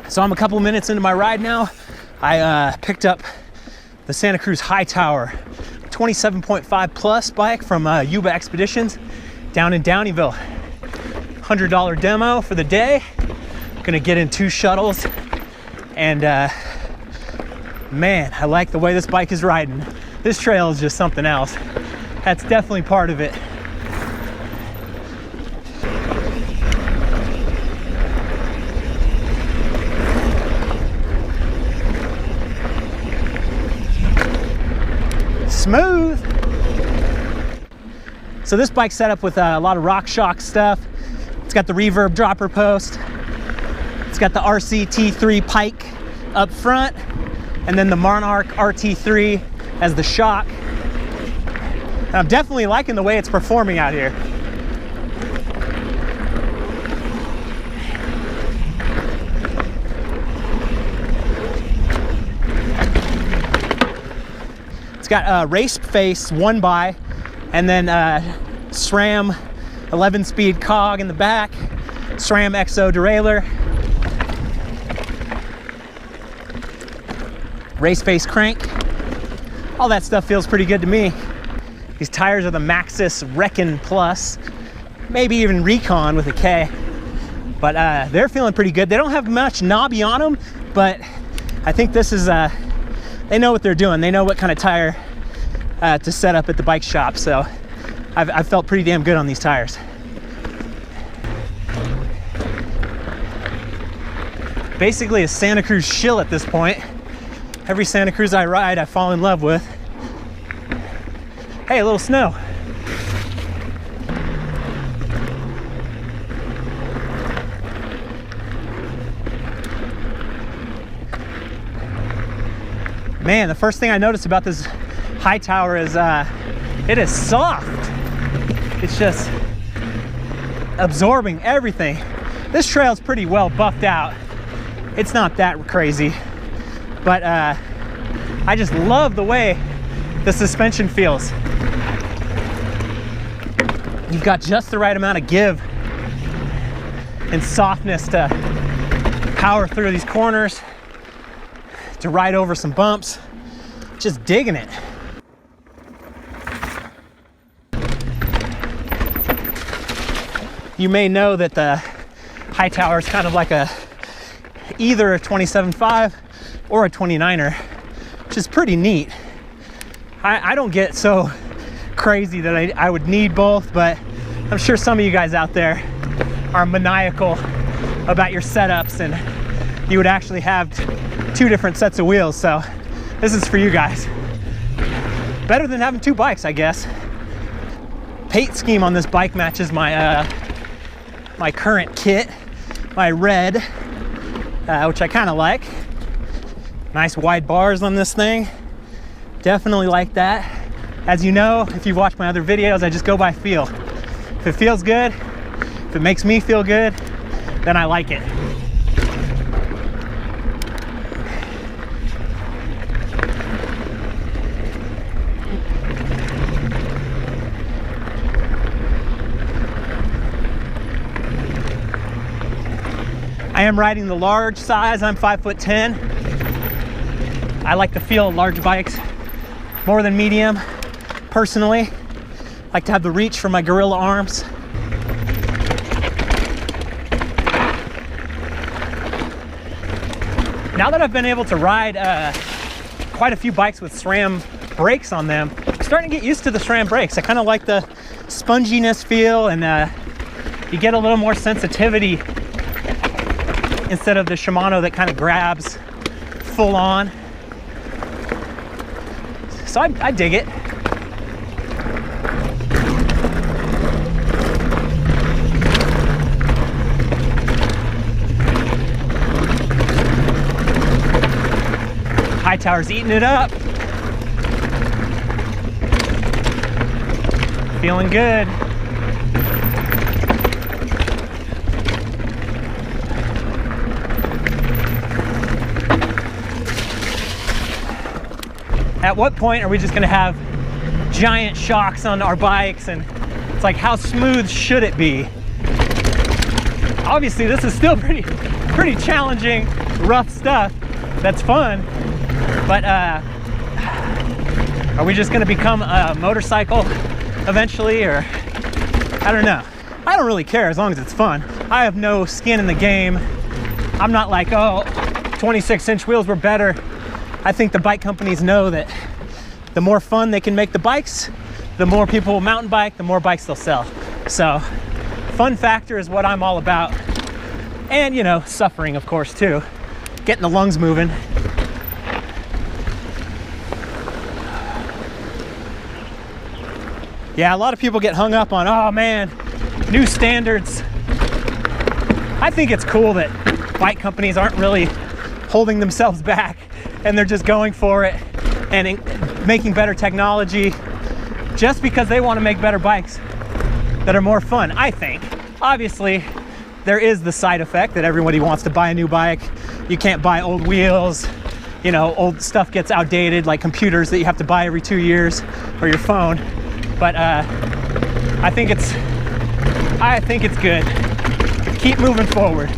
So I'm a couple minutes into my ride now. I picked up the Santa Cruz Hightower 27.5 plus bike from Yuba Expeditions down in Downieville. $100 demo for the day. Gonna get in 2 shuttles, and man, I like the way this bike is riding. This trail is just something else. That's definitely part of it. Smooth. So this bike's set up with a lot of RockShox stuff. It's got the reverb dropper post. It's got the RCT3 Pike up front, and then the Monarch RT3 as the shock. And I'm definitely liking the way it's performing out here. It's got race face 1x, and then SRAM 11-speed cog in the back, SRAM XO derailleur, race face crank. All that stuff feels pretty good to me. These tires are the Maxxis Recon Plus, maybe even Recon with a K, but they're feeling pretty good. They don't have much knobby on them, but I think this is they know what they're doing. They know what kind of tire to set up at the bike shop, so I've felt pretty damn good on these tires. Basically a Santa Cruz shill at this point. Every Santa Cruz I ride, I fall in love with. Hey, a little snow. Man, the first thing I noticed about this Hightower is it is soft. It's just absorbing everything. This trail is pretty well buffed out. It's not that crazy, but I just love the way the suspension feels. You've got just the right amount of give and softness to power through these corners, to ride over some bumps. Just digging it. You may know that the Hightower is kind of like either a 27.5 or a 29er, which is pretty neat. I don't get so crazy that I would need both, but I'm sure some of you guys out there are maniacal about your setups, and you would actually have 2 different sets of wheels. So this is for you guys. Better than having 2 bikes, I guess. Paint scheme on this bike matches my my current kit, my red, which I kind of like. Nice wide bars on this thing. Definitely like that. As you know, if you've watched my other videos, I just go by feel. If it feels good, if it makes me feel good, then I like it. I am riding the large size. I'm 5'10". I like to feel large bikes more than medium. Personally, I like to have the reach for my gorilla arms. Now that I've been able to ride quite a few bikes with SRAM brakes on them, I'm starting to get used to the SRAM brakes. I kind of like the sponginess feel, and you get a little more sensitivity instead of the Shimano that kind of grabs full on. So I dig it. Hightower's eating it up. Feeling good. At what point are we just gonna have giant shocks on our bikes? And it's like, how smooth should it be? Obviously, this is still pretty pretty challenging, rough stuff that's fun. But are we just gonna become a motorcycle eventually, or I don't know. I don't really care as long as it's fun. I have no skin in the game. I'm not like, oh, 26-inch wheels were better. I think the bike companies know that the more fun they can make the bikes, the more people will mountain bike, the more bikes they'll sell. So fun factor is what I'm all about. And, you know, suffering, of course, too. Getting the lungs moving. Yeah, a lot of people get hung up on, oh man, new standards. I think it's cool that bike companies aren't really holding themselves back and they're just going for it and making better technology just because they want to make better bikes that are more fun, I think. Obviously, there is the side effect that everybody wants to buy a new bike. You can't buy old wheels. You know, old stuff gets outdated, like computers that you have to buy every 2 years, or your phone. But I think it's good. Keep moving forward.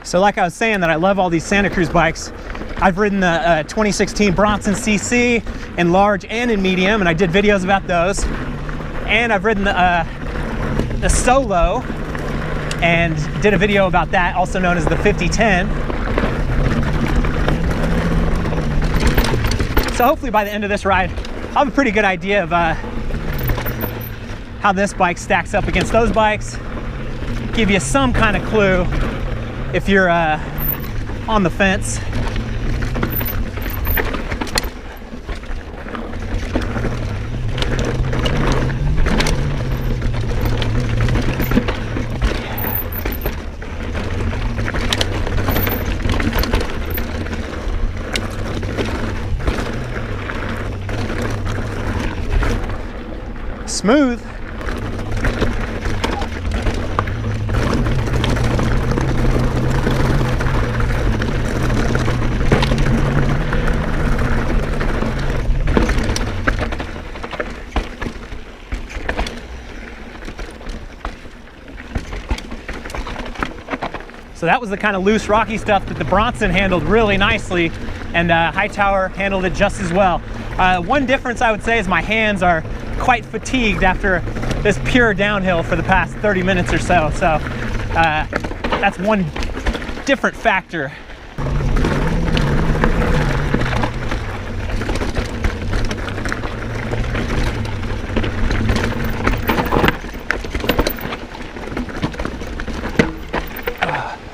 So like I was saying, that I love all these Santa Cruz bikes. I've ridden the 2016 Bronson CC in large and in medium, and I did videos about those. And I've ridden the Solo and did a video about that, also known as the 5010. So hopefully by the end of this ride, I'll have a pretty good idea of how this bike stacks up against those bikes. Give you some kind of clue if you're on the fence. Smooth. So that was the kind of loose, rocky stuff that the Bronson handled really nicely, and Hightower handled it just as well. One difference I would say is my hands are quite fatigued after this pure downhill for the past 30 minutes or so. So that's one different factor.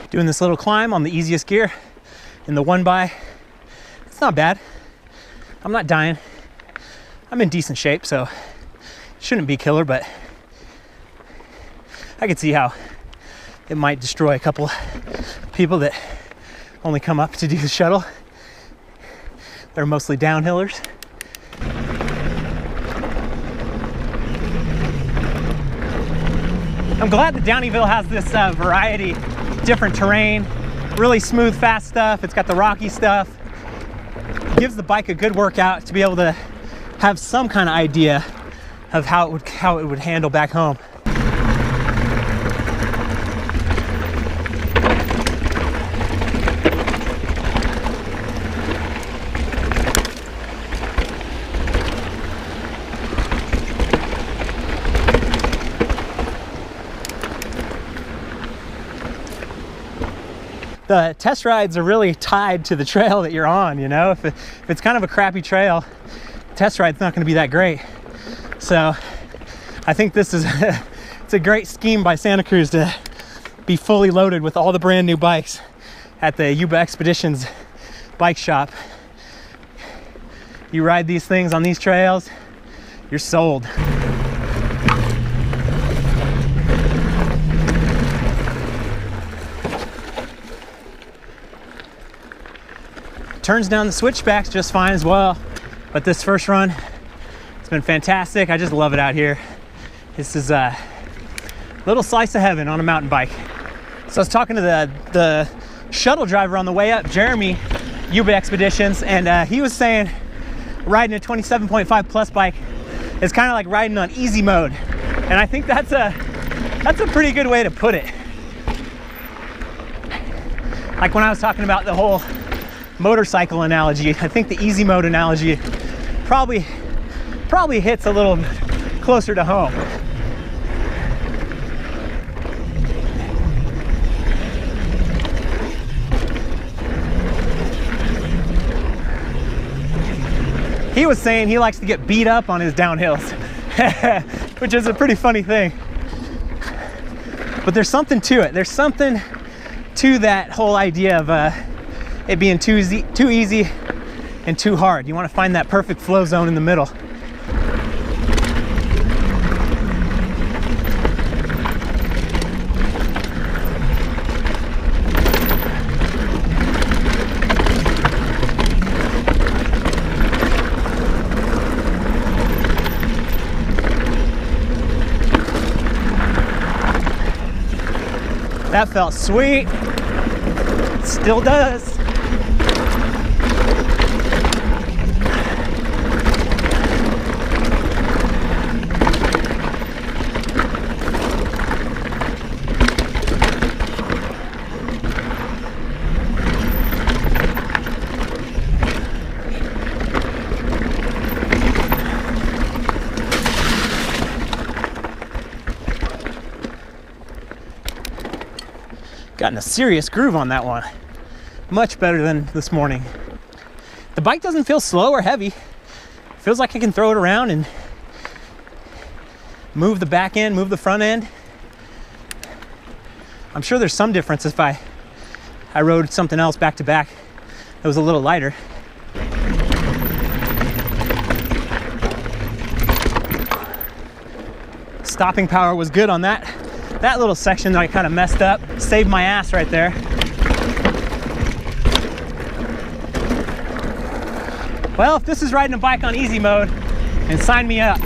Doing this little climb on the easiest gear in the 1x. It's not bad. I'm not dying. I'm in decent shape, so shouldn't be killer, but I could see how it might destroy a couple people that only come up to do the shuttle. They're mostly downhillers. I'm glad that Downieville has this variety, different terrain, really smooth, fast stuff. It's got the rocky stuff. It gives the bike a good workout to be able to have some kind of idea of how it would handle back home. The test rides are really tied to the trail that you're on, you know? If it's kind of a crappy trail, test ride's not going to be that great. So I think this is it's a great scheme by Santa Cruz to be fully loaded with all the brand new bikes at the Yuba Expeditions bike shop. You ride these things on these trails, you're sold. Turns down the switchbacks just fine as well. But this first run, it's been fantastic. I just love it out here. This is a little slice of heaven on a mountain bike. So I was talking to the shuttle driver on the way up, Jeremy, Yuba Expeditions, and he was saying riding a 27.5 plus bike is kind of like riding on easy mode. And I think that's a pretty good way to put it. Like when I was talking about the whole motorcycle analogy, I think the easy mode analogy probably hits a little closer to home. He was saying he likes to get beat up on his downhills, which is a pretty funny thing. But there's something to it. There's something to that whole idea of it being too easy and too hard. You want to find that perfect flow zone in the middle. That felt sweet. Still does. Gotten a serious groove on that one. Much better than this morning. The bike doesn't feel slow or heavy. It feels like I can throw it around and move the back end, move the front end. I'm sure there's some difference if I rode something else back to back that was a little lighter. Stopping power was good on that little section that I kind of messed up. Saved my ass right there. Well, if this is riding a bike on easy mode, then sign me up.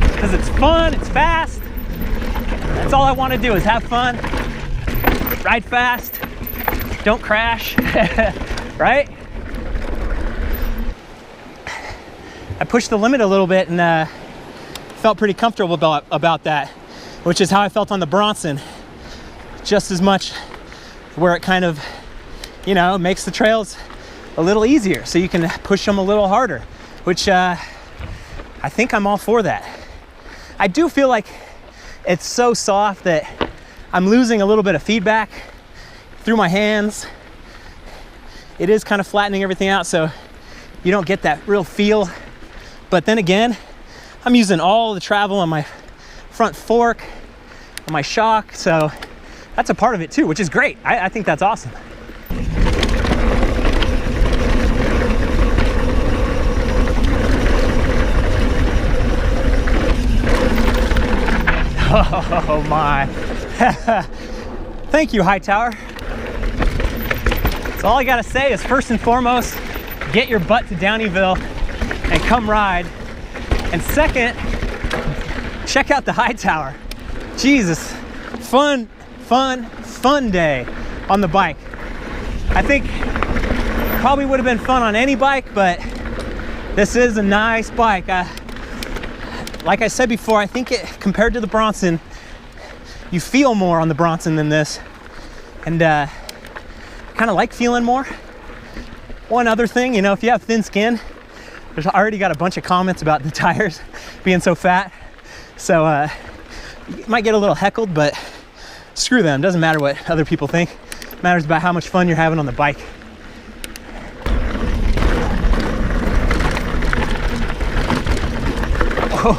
Because it's fun, it's fast. That's all I want to do is have fun, ride fast, don't crash, right? I pushed the limit a little bit and felt pretty comfortable about that, which is how I felt on the Bronson. Just as much where it kind of, you know, makes the trails a little easier so you can push them a little harder, which I think I'm all for that. I do feel like it's so soft that I'm losing a little bit of feedback through my hands. It is kind of flattening everything out so you don't get that real feel. But then again, I'm using all the travel on my front fork, on my shock, so that's a part of it too, which is great. I think that's awesome. Oh my. Thank you, Hightower. So all I gotta say is first and foremost, get your butt to Downieville and come ride. And second, check out the Hightower. Jesus, fun day on the bike. I think probably would have been fun on any bike, but this is a nice bike. Like I said before, I think compared to the Bronson, you feel more on the Bronson than this. And kind of like feeling more. One other thing, you know, if you have thin skin, there's already got a bunch of comments about the tires being so fat. So you might get a little heckled, but screw them. Doesn't matter what other people think. It matters about how much fun you're having on the bike. Whoa.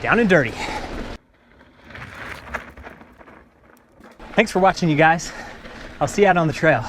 Down and dirty. Thanks for watching, you guys. I'll see you out on the trail.